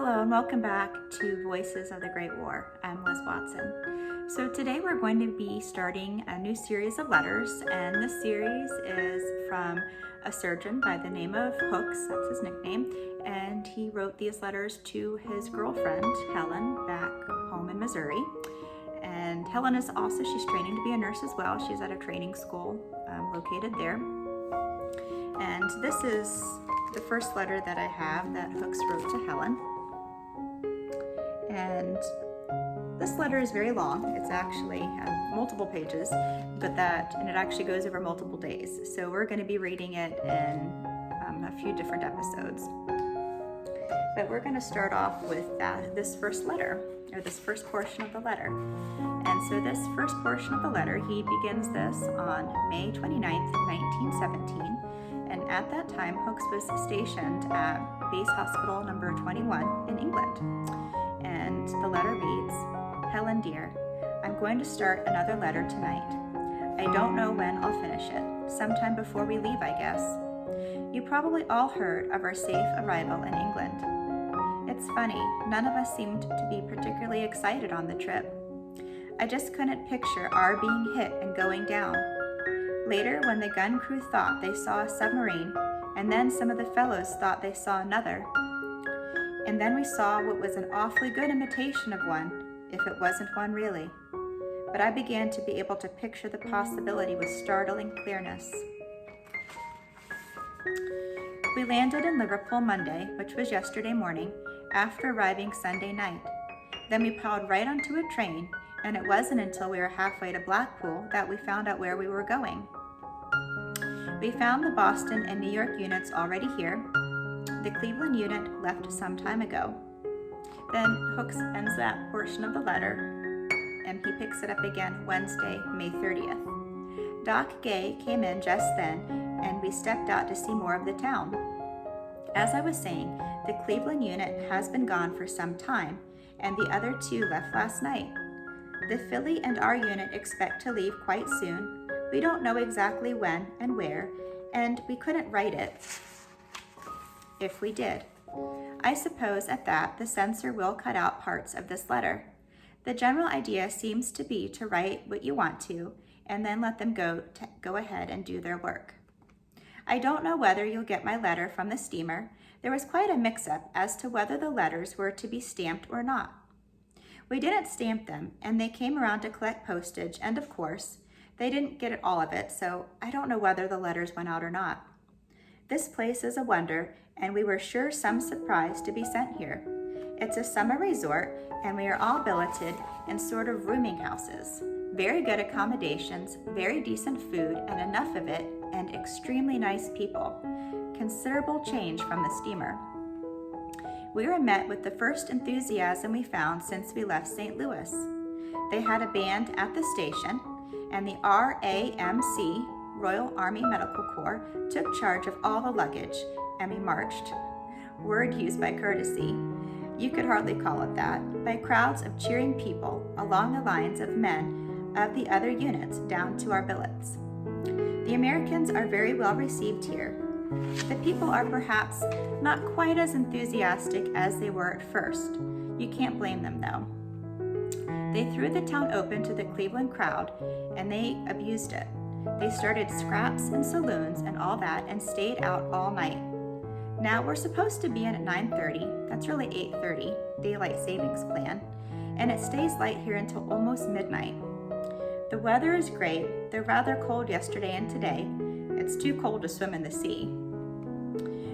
Hello and welcome back to Voices of the Great War. I'm Liz Watson. So today we're going to be starting a new series of letters, and this series is from a surgeon by the name of Hooks, that's his nickname, and he wrote these letters to his girlfriend, Helen, back home in Missouri. And Helen is also, she's training to be a nurse as well. She's at a training school located there. And this is the first letter that I have that Hooks wrote to Helen. And this letter is very long. It's actually multiple pages, and it actually goes over multiple days. So we're going to be reading it in a few different episodes. But we're going to start off with this first letter, or this first portion of the letter. And so this first portion of the letter, he begins this on May 29th, 1917. And at that time, Hooks was stationed at Base Hospital number 21 in England. And the letter reads, "Helen dear, I'm going to start another letter tonight. I don't know when I'll finish it. Sometime before we leave, I guess. You probably all heard of our safe arrival in England. It's funny, none of us seemed to be particularly excited on the trip. I just couldn't picture our being hit and going down. Later, when the gun crew thought they saw a submarine, and then some of the fellows thought they saw another. And then we saw what was an awfully good imitation of one, if it wasn't one really. But I began to be able to picture the possibility with startling clearness. We landed in Liverpool Monday, which was yesterday morning, after arriving Sunday night. Then we piled right onto a train, and it wasn't until we were halfway to Blackpool that we found out where we were going. We found the Boston and New York units already here. The Cleveland unit left some time ago." Then Hooks ends that portion of the letter, and he picks it up again Wednesday, May 30th. Doc Gay came in just then, and we stepped out to see more of the town. As I was saying, the Cleveland unit has been gone for some time, and the other two left last night. The Philly and our unit expect to leave quite soon. We don't know exactly when and where, and we couldn't write it if we did. I suppose at that the censor will cut out parts of this letter. The general idea seems to be to write what you want to, and then let them go ahead and do their work. I don't know whether you'll get my letter from the steamer. There was quite a mix-up as to whether the letters were to be stamped or not. We didn't stamp them, and they came around to collect postage, and of course, they didn't get all of it, so I don't know whether the letters went out or not. This place is a wonder, and we were sure some surprise to be sent here. It's a summer resort, and we are all billeted in sort of rooming houses. Very good accommodations, very decent food, and enough of it, and extremely nice people. Considerable change from the steamer. We were met with the first enthusiasm we found since we left St. Louis. They had a band at the station, and the RAMC, Royal Army Medical Corps, took charge of all the luggage, and we marched, word used by courtesy, you could hardly call it that, by crowds of cheering people along the lines of men of the other units down to our billets. The Americans are very well received here. The people are perhaps not quite as enthusiastic as they were at first. You can't blame them though. They threw the town open to the Cleveland crowd, and they abused it. They started scraps and saloons and all that, and stayed out all night. Now we're supposed to be in at 9:30, that's really 8:30, daylight savings plan, and it stays light here until almost midnight. The weather is great, though rather cold yesterday and today. It's too cold to swim in the sea.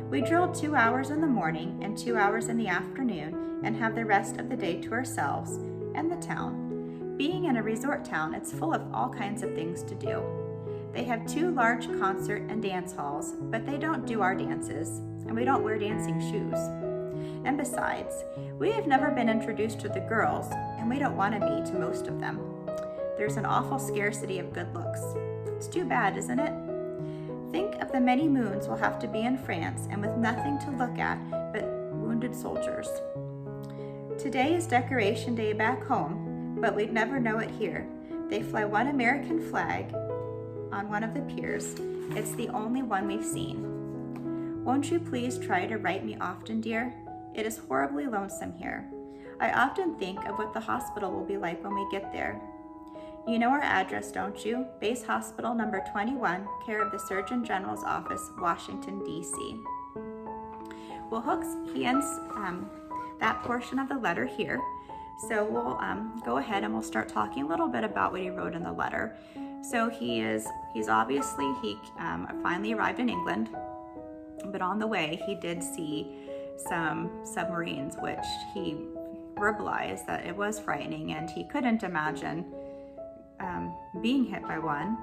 We drilled 2 hours in the morning and 2 hours in the afternoon, and have the rest of the day to ourselves and the town. Being in a resort town, it's full of all kinds of things to do. They have 2 large concert and dance halls, but they don't do our dances, and we don't wear dancing shoes. And besides, we have never been introduced to the girls, and we don't want to be to most of them. There's an awful scarcity of good looks. It's too bad, isn't it? Think of the many moons we'll have to be in France, and with nothing to look at but wounded soldiers. Today is Decoration Day back home, but we'd never know it here. They fly one American flag on one of the piers. It's the only one we've seen. Won't you please try to write me often, dear? It is horribly lonesome here. I often think of what the hospital will be like when we get there. You know our address, don't you? Base Hospital number 21, care of the Surgeon General's Office, Washington, D.C. Well, Hooks, he ends that portion of the letter here. So we'll go ahead and we'll start talking a little bit about what he wrote in the letter. So he's obviously, he finally arrived in England, but on the way he did see some submarines, which he verbalized that it was frightening and he couldn't imagine being hit by one.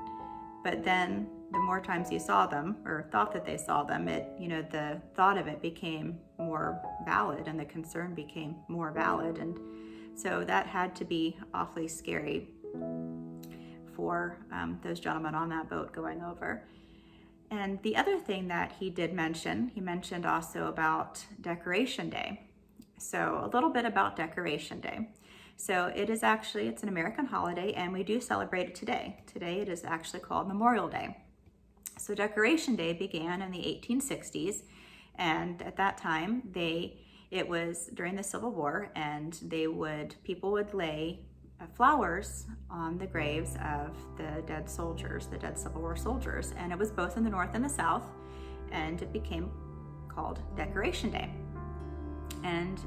But then the more times he saw them or thought that they saw them, the thought of it became more valid and the concern became more valid. And so that had to be awfully scary for those gentlemen on that boat going over. And the other thing that he did mention, he mentioned also about Decoration Day. So a little bit about Decoration Day. So it's an American holiday and we do celebrate it today. Today it is actually called Memorial Day. So Decoration Day began in the 1860s, and at that time it was during the Civil War, and people would lay flowers on the graves of the dead soldiers, the dead Civil War soldiers, and it was both in the North and the South, and it became called Decoration Day. And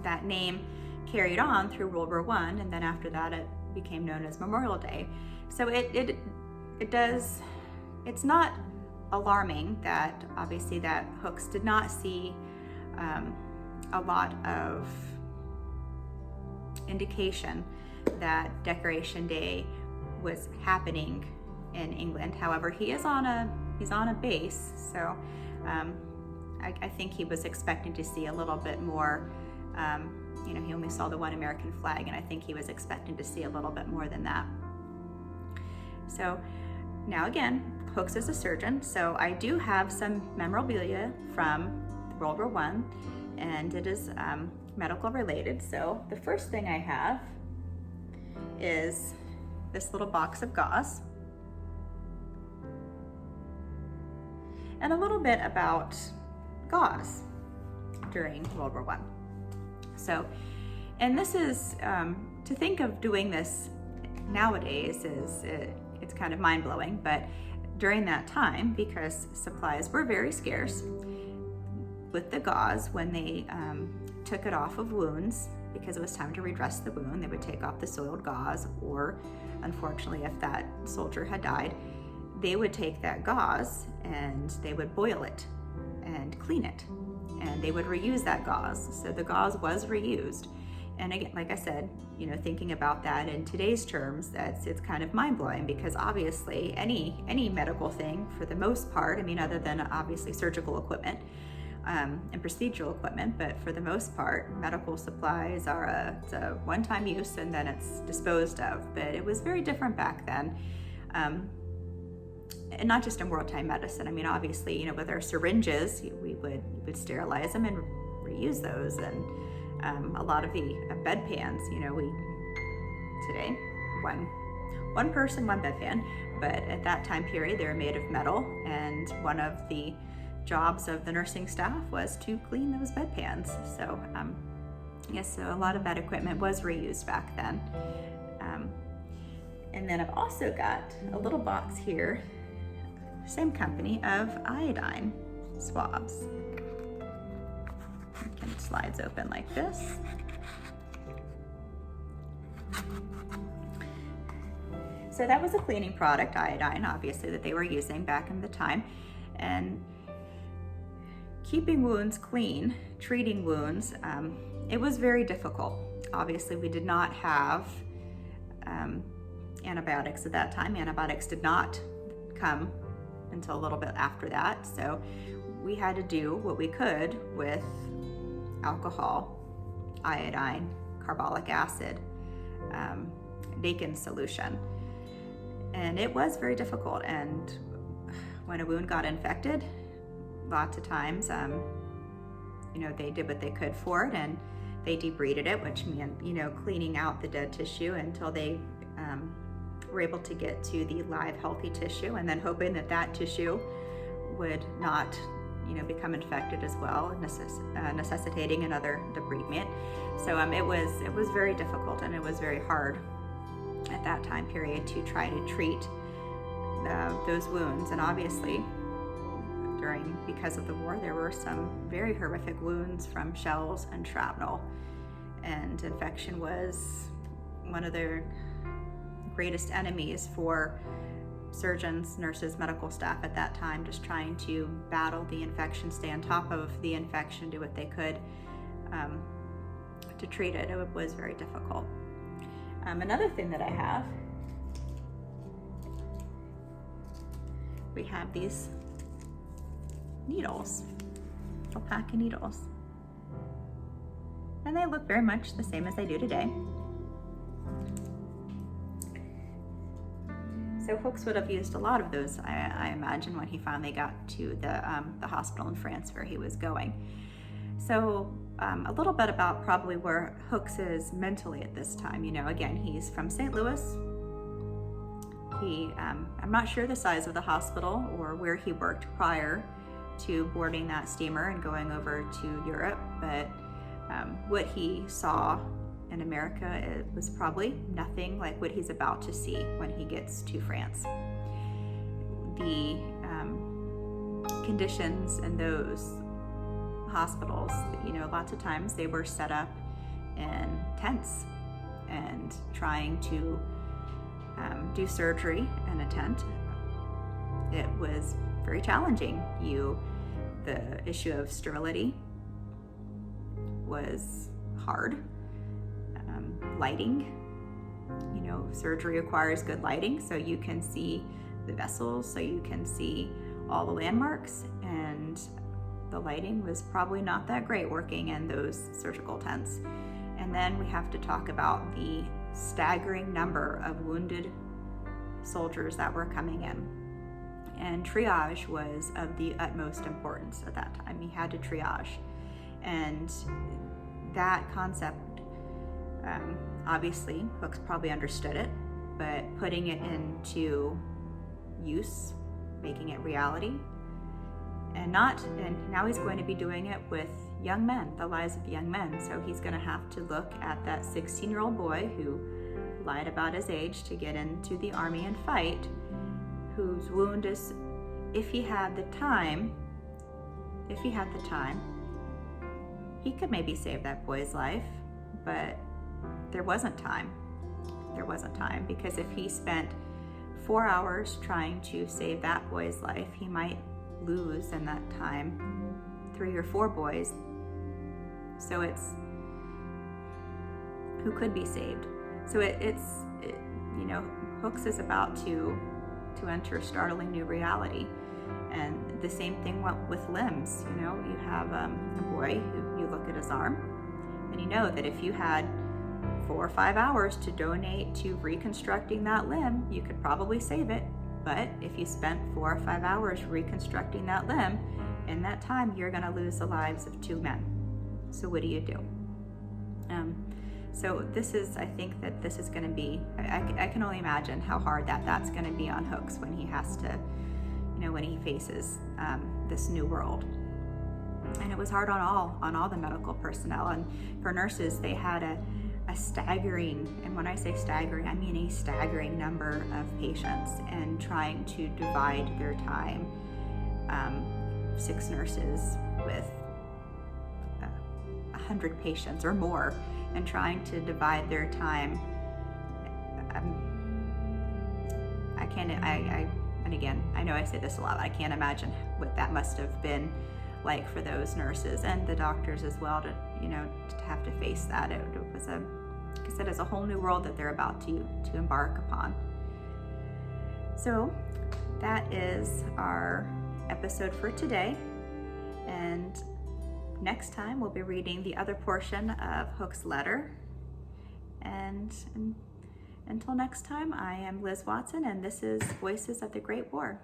that name carried on through World War I, and then after that it became known as Memorial Day. So it's not alarming that obviously that Hooks did not see a lot of indication that Decoration Day was happening in England. However, he's on a base, so I think he was expecting to see a little bit more. He only saw the one American flag, and I think he was expecting to see a little bit more than that. So now again, Hooks is a surgeon, so I do have some memorabilia from World War I, and it is medical related. So the first thing I have is this little box of gauze, and a little bit about gauze during World War I. So, and this is, to think of doing this nowadays it's kind of mind-blowing, but during that time, because supplies were very scarce, with the gauze, when they took it off of wounds, because it was time to redress the wound, they would take off the soiled gauze, or unfortunately, if that soldier had died, they would take that gauze and they would boil it and clean it, and they would reuse that gauze. So the gauze was reused. And again, like I said, thinking about that in today's terms, it's kind of mind-blowing, because obviously any medical thing, for the most part, other than obviously surgical equipment and procedural equipment, but for the most part, medical supplies are a one-time use and then it's disposed of. But it was very different back then. And not just in wartime medicine. obviously, with our syringes, we would sterilize them and reuse those, and a lot of the bedpans, today, one person, one bedpan, but at that time period, they were made of metal, and one of the jobs of the nursing staff was to clean those bedpans. So, so a lot of that equipment was reused back then. And then I've also got a little box here, same company, of iodine swabs. It slides open like this. So that was a cleaning product, iodine, obviously, that they were using back in the time. And keeping wounds clean, treating wounds, it was very difficult. Obviously, we did not have antibiotics at that time. Antibiotics did not come until a little bit after that. So we had to do what we could with alcohol, iodine, carbolic acid, Dakin solution. And it was very difficult. And when a wound got infected, lots of times, they did what they could for it, and they debrided it, which meant, cleaning out the dead tissue until they were able to get to the live, healthy tissue, and then hoping that that tissue would not become infected as well, necessitating another debridement. So it was very difficult, and it was very hard at that time period to try to treat those wounds. And obviously, because of the war, there were some very horrific wounds from shells and shrapnel, and infection was one of the greatest enemies for surgeons, nurses, medical staff at that time, just trying to battle the infection, stay on top of the infection, do what they could to treat it. It was very difficult. Another thing that I have, we have these needles, little pack of needles, and they look very much the same as they do today. So Hooks would have used a lot of those, I imagine, when he finally got to the hospital in France where he was going. So a little bit about probably where Hooks is mentally at this time. Again, he's from St. Louis. I'm not sure the size of the hospital or where he worked prior to boarding that steamer and going over to Europe, but what he saw in America, it was probably nothing like what he's about to see when he gets to France. The conditions in those hospitals, lots of times they were set up in tents, and trying to do surgery in a tent, it was very challenging. The issue of sterility was hard. Lighting, surgery requires good lighting, so you can see the vessels, so you can see all the landmarks, and the lighting was probably not that great working in those surgical tents. And then we have to talk about the staggering number of wounded soldiers that were coming in. And triage was of the utmost importance at that time. He had to triage. And that concept, obviously, Hooks probably understood it, but putting it into use, making it reality, and now he's going to be doing it with young men, the lives of young men. So he's going to have to look at that 16-year-old boy who lied about his age to get into the army and fight, whose wound is, if he had the time, he could maybe save that boy's life, but there wasn't time. Because if he spent 4 hours trying to save that boy's life, he might lose in that time 3 or 4 boys. So it's who could be saved. So Hooks is about to enter a startling new reality. And the same thing with limbs. You have a boy who, you look at his arm, and you know that if you had 4 or 5 hours to donate to reconstructing that limb, you could probably save it. But if you spent 4 or 5 hours reconstructing that limb, in that time you're going to lose the lives of 2 men. So what do you do? So I think that this is going to be, I can only imagine how hard that's going to be on Hooks when he has to, when he faces this new world. And it was hard on all the medical personnel. And for nurses, they had a staggering, and when I say staggering, I mean a staggering number of patients, and trying to divide their time. 6 nurses with 100 patients or more, and trying to divide their time. And again, I know I say this a lot, but I can't imagine what that must have been like for those nurses and the doctors as well, to have to face that. It was like I said, it's a whole new world that they're about to embark upon. So that is our episode for today, and next time we'll be reading the other portion of Hook's letter. And until next time, I am Liz Watson, and this is Voices of the Great War.